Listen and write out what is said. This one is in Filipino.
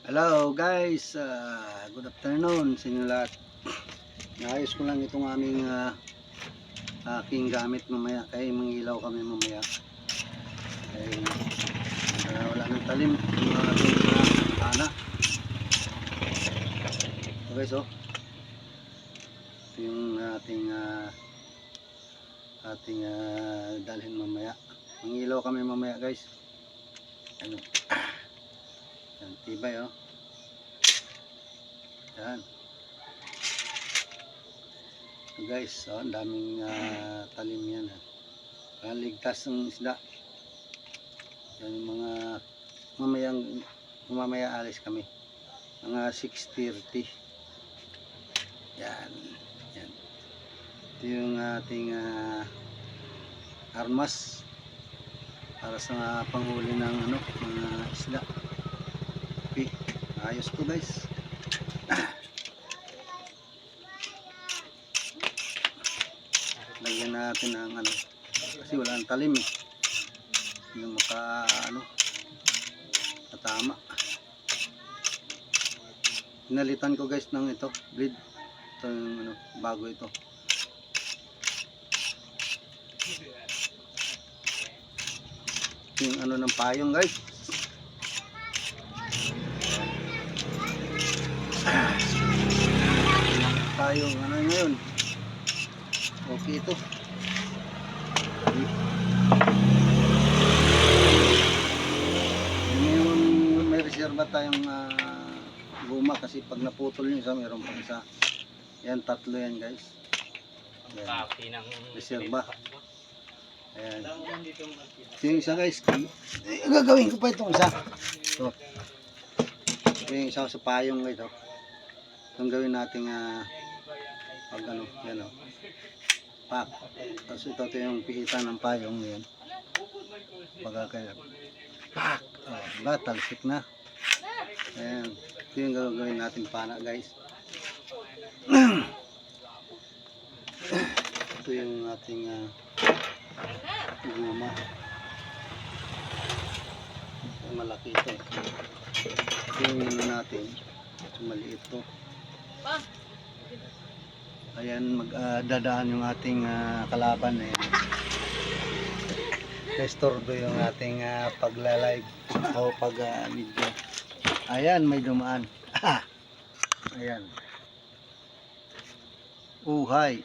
Hello guys, good afternoon sa inyo lahat. Naayos ko lang itong aming aking gamit mamaya, kaya mangilaw kami mamaya. Kaya wala nang talim yung ating ana. So guys, ito yung ating dalhin mamaya. Mangilaw kami mamaya guys. Ano? Yan, tibay yan. So guys, ang daming talim yan ligtas ng isda. Yan yung mga mamaya alis kami mga 6:30. Yan ito yung ating armas para sa panghuli ng mga isda. Okay, ayos po guys. Lagyan natin ng kasi wala nang talim yung katama. Pinalitan ko guys ng blade. Ito yung bago ito. Yung ng payong guys. Payong ngayon. Okay ito. May reserva tayong guma kasi pag naputol yung isa, mayroon pang isa. Yan, tatlo yan guys. Yan. Reserva. Ayan. Ito yung isa guys. Gagawin ko pa itong isa. Ito. Ito yung isa sa payong guys. Itong gawin natin pag yan pak. Tapos ito yung pihitan ng payong yan. Pagka kaya pak. Talsik na. Ayan. Ito yung gagawin natin pana guys. Ito yung ating guma. Malaki ito. Ito yung natin. Maliit ito. Ayan, magdadaan yung ating kalaban Restordo yung ating pagla-live o pag-video. Ayan, may dumaan. Ayan. Uhay.